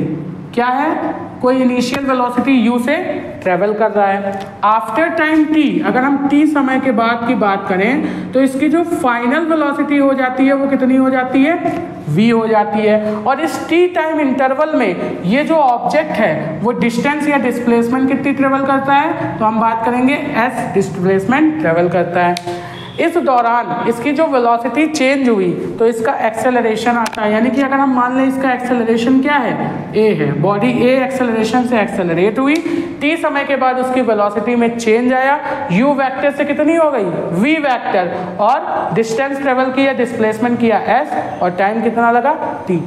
क्या है, कोई इनिशियल वेलोसिटी u से ट्रेवल कर रहा है। आफ्टर टाइम t, अगर हम t समय के बाद की बात करें तो इसकी जो फाइनल वेलोसिटी हो जाती है वो कितनी हो जाती है, v हो जाती है। और इस t टाइम इंटरवल में ये जो ऑब्जेक्ट है वो डिस्टेंस या डिस्प्लेसमेंट कितनी ट्रेवल करता है, तो हम बात करेंगे s डिस्प्लेसमेंट ट्रेवल करता है। इस दौरान इसकी जो वेलोसिटी चेंज हुई तो इसका एक्सेलरेशन आता है, यानी कि अगर हम मान लें इसका एक्सेलरेशन क्या है, a है, बॉडी a एक्सेलरेशन से एक्सेलरेट हुई, t समय के बाद उसकी वेलोसिटी में चेंज आया, u वेक्टर से कितनी हो गई, v वेक्टर, और डिस्टेंस ट्रेवल किया, डिस्प्लेसमेंट किया s, और टाइम कितना लगा, t।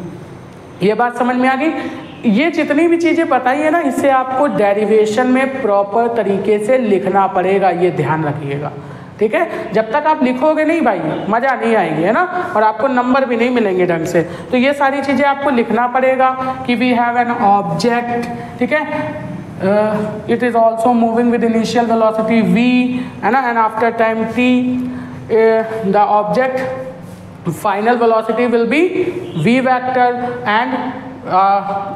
ये बात समझ में आ गई। ये जितनी भी चीज़ें बताई है ना, इससे आपको डेरिवेशन में प्रॉपर तरीके से लिखना पड़ेगा, ये ध्यान रखिएगा, ठीक है। जब तक आप लिखोगे नहीं भाई मज़ा नहीं आएगी, है ना, और आपको नंबर भी नहीं मिलेंगे ढंग से। तो ये सारी चीज़ें आपको लिखना पड़ेगा कि वी हैव एन ऑब्जेक्ट, ठीक है, it is also moving with initial velocity v, है ना, and after time t the object final velocity will be v vector, and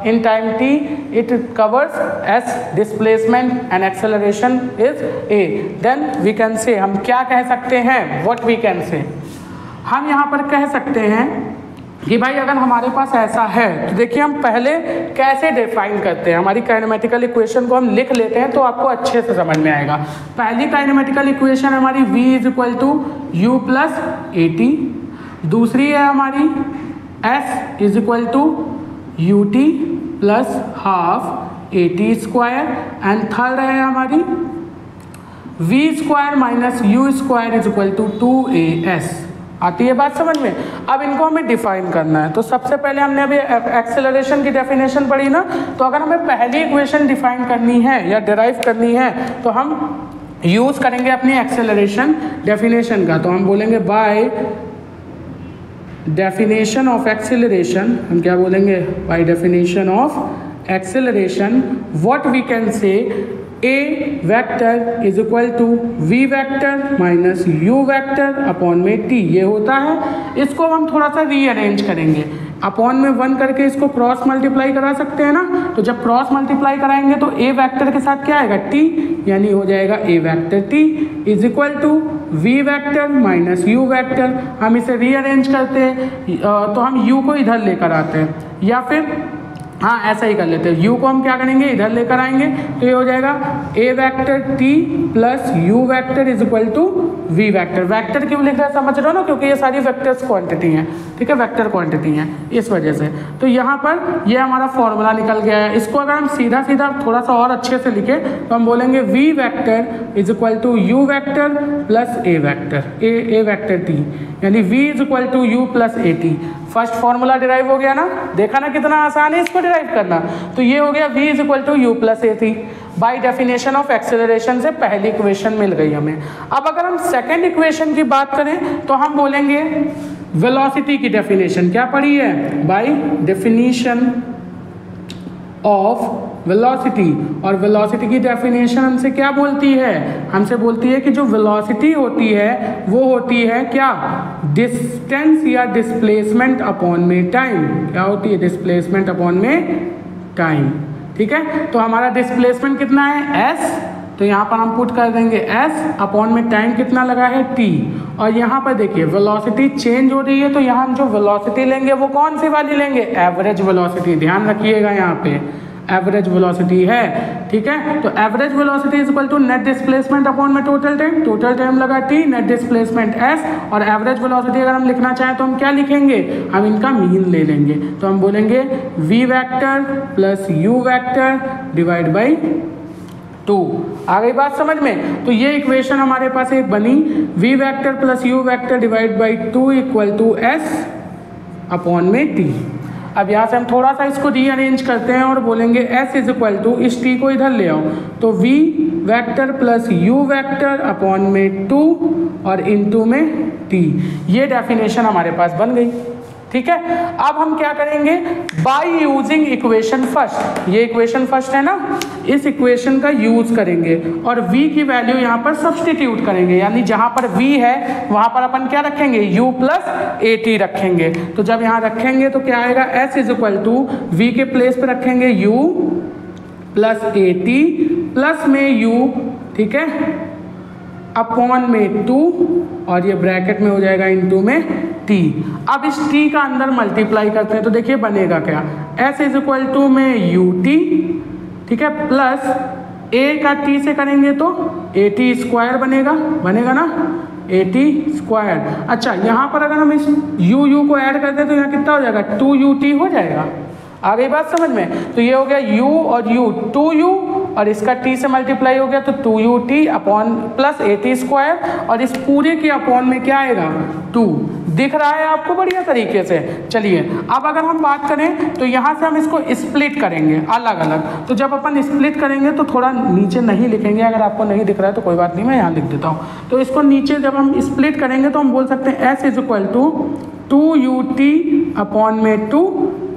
in time t it covers s displacement and acceleration is a, then we can say, हम क्या कह सकते हैं, what we can say, हम यहाँ पर कह सकते हैं कि भाई अगर हमारे पास ऐसा है तो देखिए हम पहले कैसे डिफाइन करते हैं, हमारी काइनेमेटिकल इक्वेशन को हम लिख लेते हैं तो आपको अच्छे से समझ में आएगा। पहली काइनेमेटिकल इक्वेशन हमारी v is equal to u plus a t, दूसरी है हमारी s is equal to ut plus half a t square, and third है हमारी v square minus u square is equal to 2as। आती है बात समझ में। अब इनको हमें डिफाइन करना है, तो सबसे पहले हमने अभी एक्सेलरेशन की डेफिनेशन पढ़ी ना, तो अगर हमें पहली इक्वेशन डिफाइन करनी है या डिराइव करनी है तो हम यूज़ करेंगे अपनी एक्सेलरेशन डेफिनेशन का। तो हम बोलेंगे बाय डेफिनेशन ऑफ एक्सेलरेशन, हम क्या बोलेंगे, by definition of acceleration what we can say, a vector is equal to v vector minus u vector upon में टी, ये होता है। इसको हम थोड़ा सा रीअरेंज करेंगे, अपॉन में 1 करके इसको क्रॉस मल्टीप्लाई करा सकते हैं ना, तो जब क्रॉस मल्टीप्लाई कराएंगे तो ए वेक्टर के साथ क्या आएगा, टी, यानी हो जाएगा a vector t is equal to v vector minus u vector. हम इसे रीअरेंज करते हैं तो हम यू को इधर लेकर आते हैं, या फिर हाँ ऐसा ही कर लेते हैं, u को हम क्या करेंगे, इधर लेकर आएंगे, तो ये हो जाएगा a vector t plus u vector is equal to v vector. Vector क्यों लिख रहे हैं समझ रहे हो ना, क्योंकि ये सारी वेक्टर्स क्वांटिटी हैं, ठीक है, वेक्टर क्वांटिटी हैं, इस वजह से। तो यहाँ पर ये हमारा फॉर्मूला निकल गया है। इसको अगर हम सीधा सीधा थोड़ा सा और अच्छे से लिखे तो हम बोलेंगे v vector is equal to u vector plus a vector, a vector t, यानी v is equal to u plus a t. First formula derive हो गया ना, देखा ना कितना आसान है इसको डिराइव करना। तो ये हो गया v is equal to u plus a t. By definition of acceleration से पहली इक्वेशन मिल गई हमें। अब अगर हम सेकेंड इक्वेशन की बात करें तो हम बोलेंगे वेलोसिटी की डेफिनेशन क्या पढ़ी है, बाई डेफिनेशन ऑफ वेलोसिटी। और वेलोसिटी की डेफिनेशन हमसे क्या बोलती है, हमसे बोलती है कि जो वेलोसिटी होती है वो होती है क्या, डिस्टेंस या डिस्प्लेसमेंट अपॉन में टाइम। क्या होती है, डिस्प्लेसमेंट अपॉन में टाइम, ठीक है। तो हमारा डिस्प्लेसमेंट कितना है s, तो यहाँ पर हम पुट कर देंगे s अपॉन में टाइम कितना लगा है t। और यहाँ पर देखिए वेलोसिटी चेंज हो रही है, तो यहाँ हम जो वेलोसिटी लेंगे वो कौन सी वाली लेंगे, एवरेज वेलोसिटी। ध्यान रखिएगा यहाँ पे एवरेज वेलोसिटी है, ठीक है। तो average velocity is equal to net displacement upon में टोटल टाइम, टोटल टाइम लगा t, नेट डिस्प्लेसमेंट s, और एवरेज वेलोसिटी अगर हम लिखना चाहें तो हम क्या लिखेंगे, हम इनका मीन ले लेंगे। तो हम बोलेंगे v vector plus u vector divide by 2। आ गई बात समझ में। तो ये इक्वेशन हमारे पास एक बनी, v vector plus u vector divide by 2 equal to s upon में t। अब यहाँ से हम थोड़ा सा इसको रीअरेंज करते हैं और बोलेंगे s इज इक्वल टू, इस t को इधर ले आओ, तो v vector plus u vector upon में 2 और इनटू में t। ये डेफिनेशन हमारे पास बन गई, ठीक है। अब हम क्या करेंगे, बाय यूजिंग इक्वेशन फर्स्ट, ये इक्वेशन फर्स्ट है ना, इस इक्वेशन का यूज करेंगे और v की वैल्यू यहाँ पर सब्सटीट्यूट करेंगे, यानी जहाँ पर v है वहाँ पर अपन क्या रखेंगे, u प्लस ए टी रखेंगे। तो जब यहाँ रखेंगे तो क्या आएगा, s is equal to v के प्लेस पे रखेंगे u plus a t plus में u, ठीक है, अपॉन में 2 और ये ब्रैकेट में हो जाएगा इनटू में t। अब इस t का अंदर मल्टीप्लाई करते हैं तो देखिए बनेगा क्या, s इज इक्वल टू में ut, ठीक है, प्लस a का t से करेंगे तो at स्क्वायर बनेगा ना, at स्क्वायर। अच्छा, यहाँ पर अगर हम इस u को ऐड करते हैं तो यहाँ कितना हो जाएगा, 2ut हो जाएगा। आ गई बात समझ में? तो ये हो गया u और u, 2u और इसका t से मल्टीप्लाई हो गया तो 2ut upon plus at square, और इस पूरे के अपॉन में क्या आएगा, 2। दिख रहा है आपको बढ़िया तरीके से? चलिए अब अगर हम बात करें तो यहाँ से हम इसको स्प्लिट करेंगे अलग अलग। तो जब अपन स्प्लिट करेंगे तो थोड़ा नीचे नहीं लिखेंगे, अगर आपको नहीं दिख रहा है तो कोई बात नहीं, मैं यहाँ लिख देता हूँ। तो इसको नीचे जब हम स्प्लिट करेंगे तो हम बोल सकते हैं s is equal to 2ut upon में 2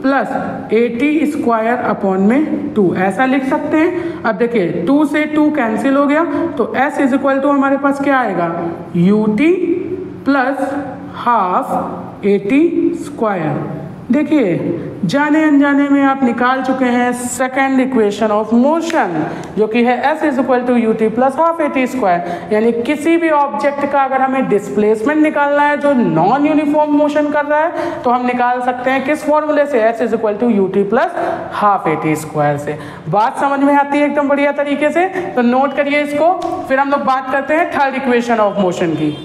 प्लस at स्क्वायर अपॉन में 2, ऐसा लिख सकते हैं। अब देखिए 2 से 2 कैंसिल हो गया तो s इज इक्वल टू हमारे पास क्या आएगा, ut plus half at square. देखिए जाने अनजाने में आप निकाल चुके हैं सेकेंड इक्वेशन ऑफ मोशन, जो कि है s is equal to ut plus half at square. यानी किसी भी ऑब्जेक्ट का अगर हमें डिस्प्लेसमेंट निकालना है जो नॉन यूनिफॉर्म मोशन कर रहा है तो हम निकाल सकते हैं किस फॉर्मूले से, s is equal to ut plus half at square से। बात समझ में आती है एकदम बढ़िया तरीके से? तो नोट करिए इसको, फिर हम लोग बात करते हैं थर्ड इक्वेशन ऑफ मोशन की।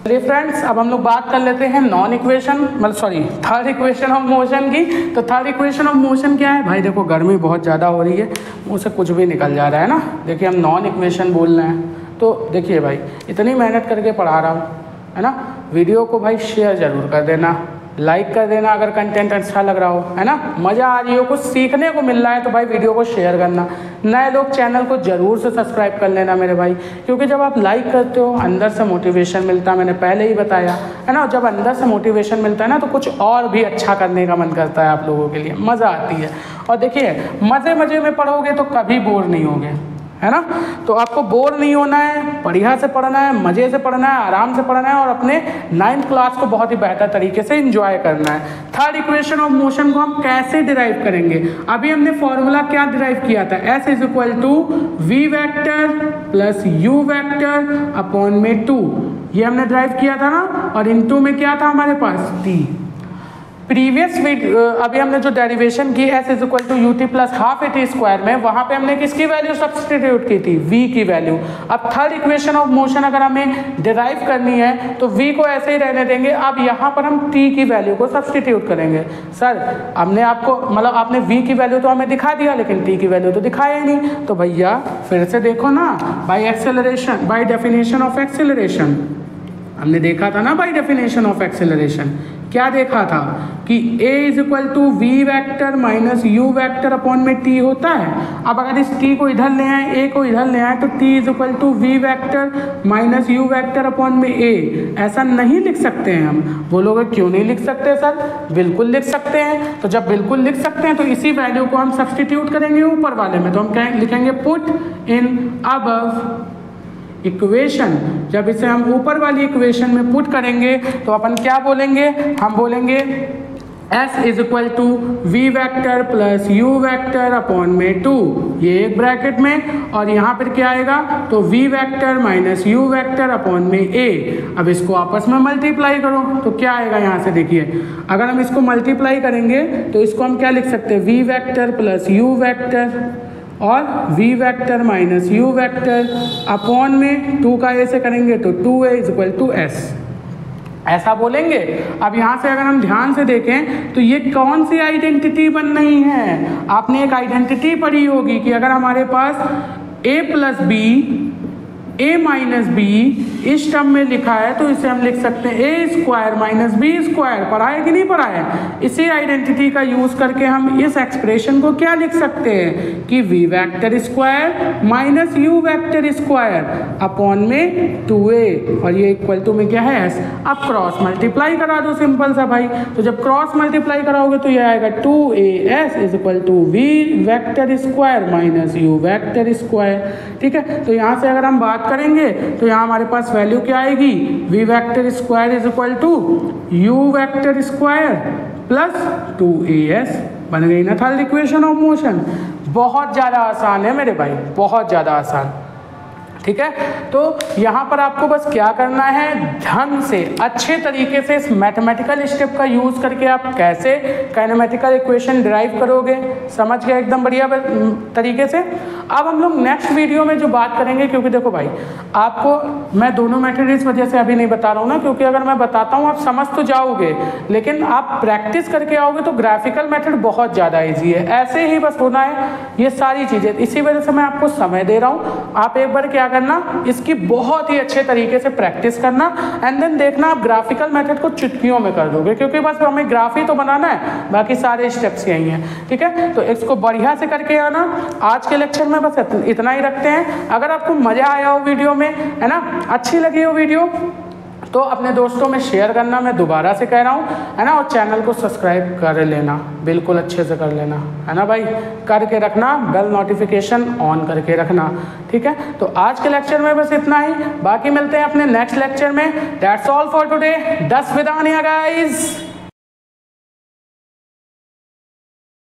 चलिए फ्रेंड्स, अब हम लोग बात कर लेते हैं थर्ड इक्वेशन ऑफ मोशन की। तो थर्ड इक्वेशन ऑफ मोशन क्या है भाई? देखो गर्मी बहुत ज़्यादा हो रही है, मुँह से कुछ भी निकल जा रहा है ना। देखिए हम नॉन इक्वेशन बोल रहे हैं, तो देखिए भाई इतनी मेहनत करके पढ़ा रहा हूँ, है ना। वीडियो को भाई शेयर ज़रूर कर देना, लाइक कर देना अगर कंटेंट अच्छा लग रहा हो, है ना, मज़ा आ रही हो, कुछ सीखने को मिल रहा है तो भाई वीडियो को शेयर करना। नए लोग चैनल को ज़रूर से सब्सक्राइब कर लेना मेरे भाई, क्योंकि जब आप लाइक करते हो अंदर से मोटिवेशन मिलता है, मैंने पहले ही बताया है ना। जब अंदर से मोटिवेशन मिलता है ना तो कुछ और भी अच्छा करने का मन करता है आप लोगों के लिए, मज़ा आती है। और देखिए मज़े में पढ़ोगे तो कभी बोर नहीं होगे, है ना। तो आपको बोर नहीं होना है, बढ़िया से पढ़ना है, मज़े से पढ़ना है, आराम से पढ़ना है और अपने 9th क्लास को बहुत ही बेहतर तरीके से एंजॉय करना है। थर्ड इक्वेशन ऑफ मोशन को हम कैसे डिराइव करेंगे? अभी हमने फॉर्मूला क्या डिराइव किया था, s is equal to v vector plus u vector upon में 2, ये हमने डिराइव किया था ना। और इनटू में क्या था हमारे पास, t। प्रीवियस अभी हमने जो डेरिवेशन की s is equal to ut plus half at square में, वहाँ पे हमने किसकी वैल्यू सब्सटीट्यूट की थी, v की वैल्यू। अब थर्ड इक्वेशन ऑफ मोशन अगर हमें डिराइव करनी है तो v को ऐसे ही रहने देंगे। अब यहाँ पर हम t की वैल्यू को सब्सटीट्यूट करेंगे। सर हमने आपको आपने v की वैल्यू तो हमें दिखा दिया लेकिन t की वैल्यू तो दिखाया ही नहीं। तो भैया फिर से देखो ना, बाई डेफिनेशन ऑफ एक्सेलरेशन हमने देखा था ना, बाई डेफिनेशन ऑफ एक्सेलरेशन क्या देखा था कि a is equal to v vector minus u vector upon में t होता है। अब अगर इस t को इधर ले आए, a को इधर ले आए तो t is equal to v vector minus u vector upon में a। ऐसा नहीं लिख सकते हैं हम। बोलोगे क्यों नहीं लिख सकते सर? बिल्कुल लिख सकते हैं। तो जब बिल्कुल लिख सकते हैं तो इसी वैल्यू को हम सब्सटीट्यूट करेंगे ऊपर वाले में, तो हम क्या लिखेंगे, पुट इन अबव इक्वेशन। जब इसे हम ऊपर वाली इक्वेशन में पुट करेंगे तो अपन क्या बोलेंगे, हम बोलेंगे s is equal to v vector plus u vector upon में 2, ये एक ब्रैकेट में, और यहाँ पर क्या आएगा तो v vector minus u vector upon में a। अब इसको आपस में मल्टीप्लाई करो तो क्या आएगा, यहाँ से देखिए अगर हम इसको मल्टीप्लाई करेंगे तो इसको हम क्या लिख सकते हैं, v vector plus u vector और v vector minus u vector upon में 2 का a से करेंगे तो 2a is equal to s, ऐसा बोलेंगे। अब यहाँ से अगर हम ध्यान से देखें तो ये कौन सी आइडेंटिटी बन रही है? आपने एक आइडेंटिटी पढ़ी होगी कि अगर हमारे पास a plus b, a minus b इस टर्म में लिखा है तो इसे हम लिख सकते हैं a square minus b square. पढ़ा है कि नहीं पढ़ा है? इसी आइडेंटिटी का यूज करके हम इस एक्सप्रेशन को क्या लिख सकते हैं कि v vector square minus u vector square upon में 2a, और ये इक्वल टू में क्या है, s। अब क्रॉस मल्टीप्लाई करा दो सिंपल सा भाई। तो जब क्रॉस मल्टीप्लाई कराओगे तो ये आएगा 2as is equal to v vector square minus u vector square. ठीक है, तो यहाँ से अगर हम बात करेंगे तो यहाँ हमारे पास वैल्यू क्या आएगी, v vector square is equal to u vector square plus 2as। बन गई ना थर्ड इक्वेशन ऑफ मोशन। बहुत ज़्यादा आसान है मेरे भाई, बहुत ज़्यादा आसान। ठीक है, तो यहाँ पर आपको बस क्या करना है, ढंग से अच्छे तरीके से इस मैथमेटिकल स्टेप का यूज़ करके आप कैसे काइनेमेटिकल इक्वेशन डिराइव करोगे, समझ गए एकदम बढ़िया तरीके से। अब हम लोग नेक्स्ट वीडियो में जो बात करेंगे, क्योंकि देखो भाई आपको मैं दोनों मेथड इस वजह से अभी नहीं बता रहा हूँ ना, क्योंकि अगर मैं बताता हूँ आप समझ तो जाओगे, लेकिन आप प्रैक्टिस करके आओगे तो ग्राफिकल मेथड बहुत ज़्यादा ईजी है, ऐसे ही बस होना है ये सारी चीज़ें। इसी वजह से मैं आपको समय दे रहा हूँ, आप एक बार क्या करना, इसकी बहुत ही अच्छे तरीके से प्रैक्टिस करना एंड देन देखना आप ग्राफिकल मेथड को चुटकियों में कर दोगे, क्योंकि बस हमें ग्राफ ही तो बनाना है, बाकी सारे स्टेप्स यही हैं। ठीक है, तो इसको बढ़िया से करके आना। आज के लेक्चर में बस इतना ही रखते हैं। अगर आपको मजा आया हो वीडियो में, है ना, अच्छी लगी हो वीडियो, तो अपने दोस्तों में शेयर करना, मैं दोबारा से कह रहा हूँ, है ना, और चैनल को सब्सक्राइब कर लेना, बिल्कुल अच्छे से कर लेना, है ना भाई, करके रखना, बेल नोटिफिकेशन ऑन करके रखना। ठीक है, तो आज के लेक्चर में बस इतना ही, बाकी मिलते हैं अपने नेक्स्ट लेक्चर में। दैट्स ऑल फॉर टुडे, 10 विदानिया गाइस।